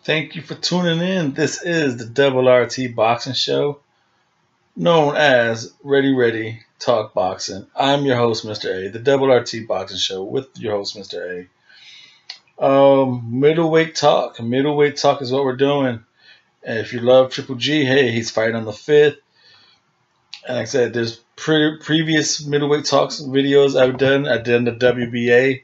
Thank you for tuning in. This is the Double RT Boxing Show, known as Ready Talk Boxing. I'm your host, Mr. A, the Double RT Boxing Show with your host, Mr. A. Middleweight talk. Middleweight talk is what we're doing. And if you love Triple G, hey, he's fighting on the 5th. And like I said, there's previous middleweight talks videos I've done. I did the WBA.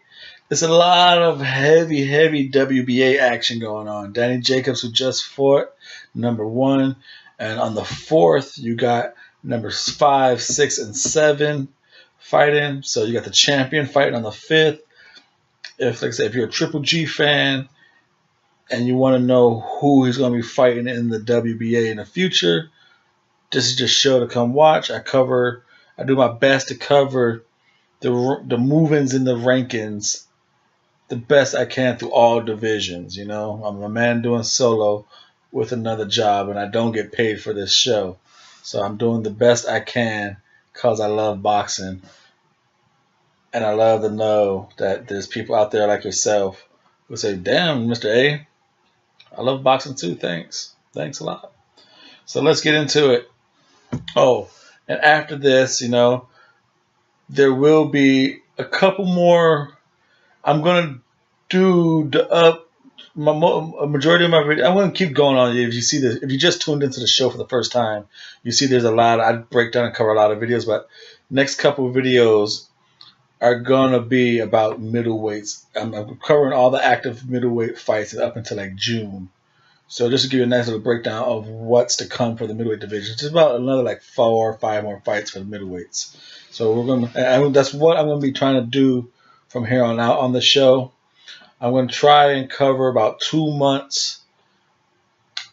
There's a lot of heavy WBA action going on. Danny Jacobs, who just fought, #1. And on the 4th, you got numbers 5, 6, and 7 fighting. So you got the champion fighting on the 5th. Like I said, if you're a Triple G fan and you want to know who he's going to be fighting in the WBA in the future, this is just show to come watch. I do my best to cover the move-ins in the rankings the best I can through all divisions. You know, I'm a man doing solo with another job, and I don't get paid for this show. So I'm doing the best I can because I love boxing. And I love to know that there's people out there like yourself who say, damn, Mr. A, I love boxing too. Thanks. Thanks a lot. So let's get into it. Oh, and after this, there will be a couple more. I'm going to do a majority of my video. I'm going to keep going on. If you just tuned into the show for the first time, you see there's a lot. I break down and cover a lot of videos, but next couple of videos are going to be about middleweights. I'm covering all the active middleweight fights up until like June. So just to give you a nice little breakdown of what's to come for the middleweight division, it's about another like 4 or 5 more fights for the middleweights. So that's what I'm going to be trying to do from here on out on the show. I'm going to try and cover about 2 months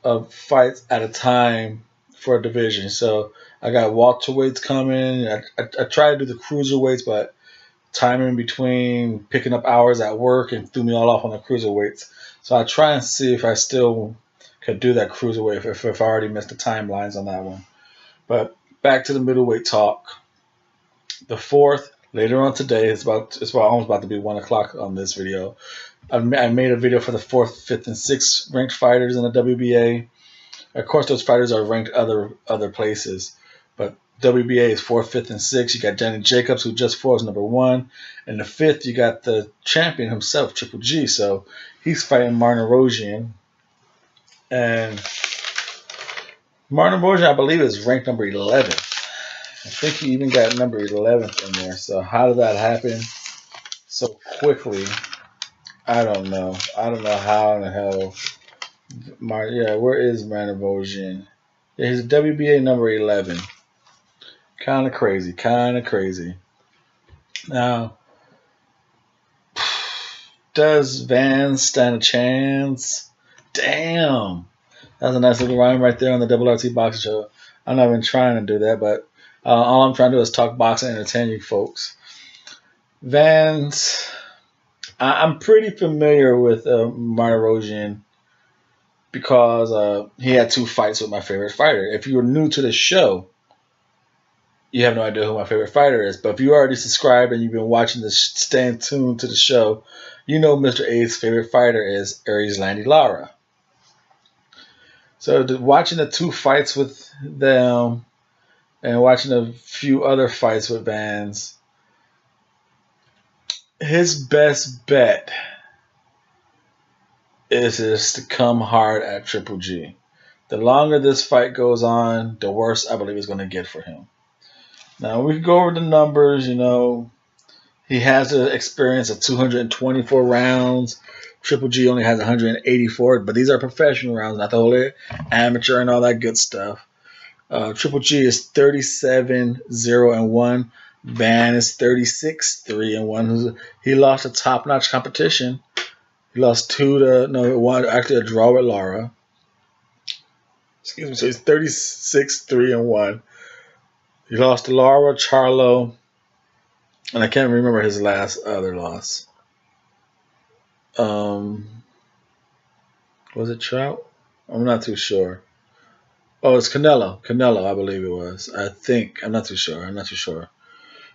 of fights at a time for a division. So I got welterweights coming. I try to do the cruiserweights, but timing between picking up hours at work and threw me all off on the cruiserweights. So I try and see if I still could do that cruiserweight if I already missed the timelines on that one. But back to the middleweight talk. The 4th, later on today, it's almost about to be 1 o'clock on this video. I made a video for the 4th, 5th, and 6th ranked fighters in the WBA. Of course, those fighters are ranked other places, but WBA is 4th, 5th, and 6th. You got Danny Jacobs, who just fought, is #1. And the 5th, you got the champion himself, Triple G. So he's fighting Martirosyan. And Martirosyan, I believe, is ranked number 11. I think he even got number 11th in there. So how did that happen so quickly? I don't know. I don't know how in the hell. Where is Martirosyan? Yeah, he's WBA number 11. Kind of crazy. Now, does Van stand a chance? Damn. That's a nice little rhyme right there on the Double RT Boxing Show. I'm not even trying to do that, but all I'm trying to do is talk boxing and entertain you folks. Van's, I'm pretty familiar with Martirosyan because he had 2 fights with my favorite fighter. If you're new to the show, you have no idea who my favorite fighter is. But if you already subscribed and you've been watching this, staying tuned to the show, you know Mr. A's favorite fighter is Erislandy Lara. So watching the 2 fights with them and watching a few other fights with Vans, his best bet is just to come hard at Triple G. The longer this fight goes on, the worse I believe it's going to get for him. Now, we can go over the numbers. He has the experience of 224 rounds. Triple G only has 184, but these are professional rounds, not the whole amateur and all that good stuff. Triple G is 37-0-1. Van is 36-3-1. He lost a top-notch competition. He lost 1, actually a draw with Lara. Excuse me. So he's 36-3-1. He lost to Lara, Charlo, and I can't remember his other loss. Was it Trout? I'm not too sure. Oh, it's Canelo. Canelo, I believe it was. I think. I'm not too sure.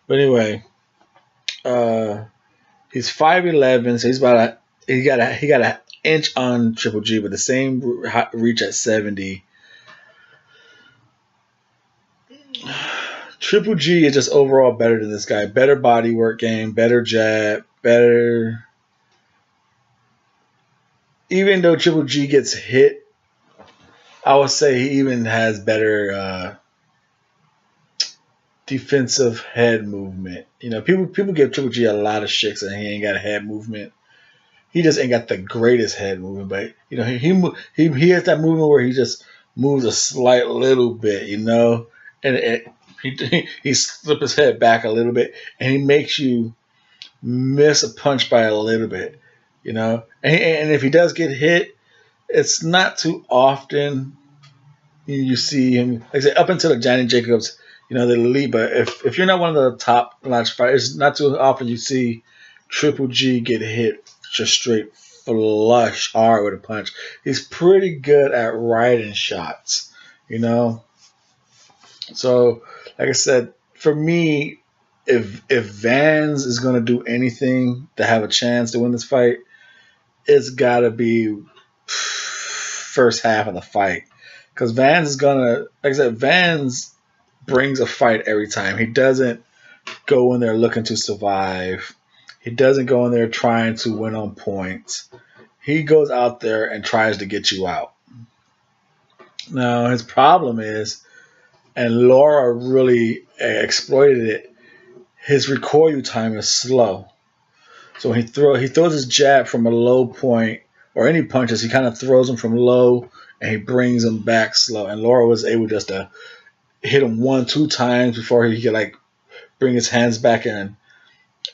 But anyway, he's 5'11", so he got a inch on Triple G, but the same reach at 70. Triple G is just overall better than this guy. Better body work game, better jab, better. Even though Triple G gets hit, I would say he even has better defensive head movement. You know, people give Triple G a lot of shit and he ain't got a head movement. He just ain't got the greatest head movement, but you know he has that movement where he just moves a slight little bit, you know, and he slips his head back a little bit, and he makes you miss a punch by a little bit, you know. And if he does get hit, it's not too often you see him. Like I said, up until the Johnny Jacobs, you know, the elite. But if you're not one of the top notch fighters, not too often you see Triple G get hit just straight flush hard with a punch. He's pretty good at riding shots, you know. So, like I said, for me, if Vans is gonna do anything to have a chance to win this fight, it's gotta be first half of the fight. Because Vans is gonna, like I said, Vans brings a fight every time. He doesn't go in there looking to survive. He doesn't go in there trying to win on points. He goes out there and tries to get you out. Now, his problem is, and Laura really exploited it, his recoil time is slow. So when he throws his jab from a low point, or any punches, he kind of throws them from low and he brings them back slow. And Laura was able just to hit him 1-2 times before he could like bring his hands back in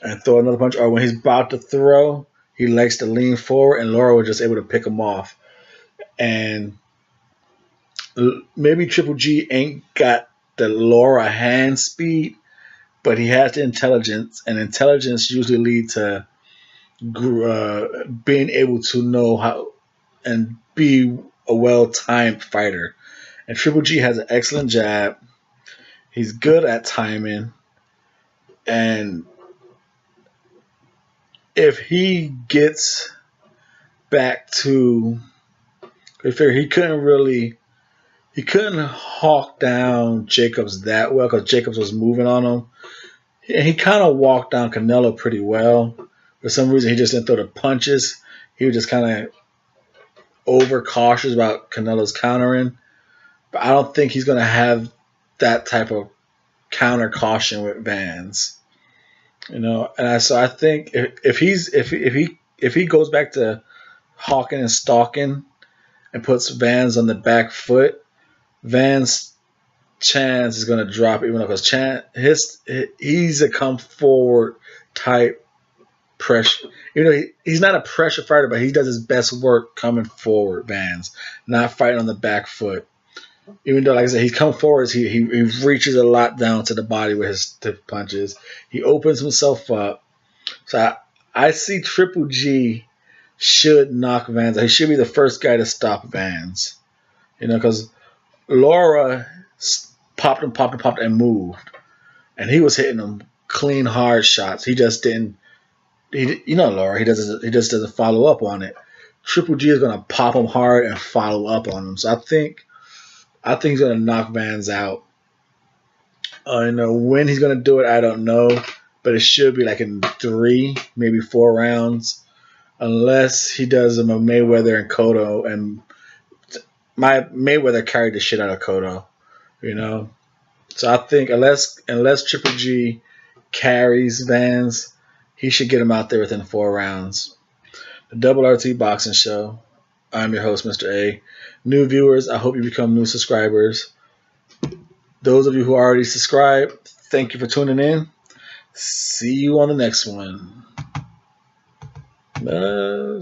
and throw another punch. Or when he's about to throw, he likes to lean forward, and Laura was just able to pick him off. And maybe Triple G ain't got the Laura hand speed, but he has the intelligence, and intelligence usually leads to being able to know how and be a well-timed fighter. And Triple G has an excellent jab. He's good at timing. And if he gets back to, I figure he couldn't hawk down Jacobs that well because Jacobs was moving on him. And he kind of walked down Canelo pretty well. For some reason, he just didn't throw the punches. He was just kind of overcautious about Canelo's countering. But I don't think he's going to have that type of counter caution with Vans. You know, and so I think if he goes back to hawking and stalking and puts Vans on the back foot, Vans' chance is going to drop, even though because he's a come forward type pressure. You know, he's not a pressure fighter, but he does his best work coming forward. Vans, not fighting on the back foot. Even though, like I said, he's come forward, he reaches a lot down to the body with his stiff punches. He opens himself up. So I see Triple G should knock Vans out. He should be the first guy to stop Vans. You know, because Laura popped and moved. And he was hitting them clean, hard shots. He just didn't. You know, Laura, he just doesn't follow up on it. Triple G is going to pop him hard and follow up on him. So I think he's going to knock Vans out. You know, when he's going to do it, I don't know. But it should be like in 3, maybe 4 rounds. Unless he does a Mayweather and Cotto. And my Mayweather carried the shit out of Cotto. You know. So I think unless Triple G carries Vans, he should get him out there within 4 rounds. The Double RT Boxing Show. I'm your host, Mr.A. New viewers, I hope you become new subscribers. Those of you who already subscribed, thank you for tuning in. See you on the next one. Bye.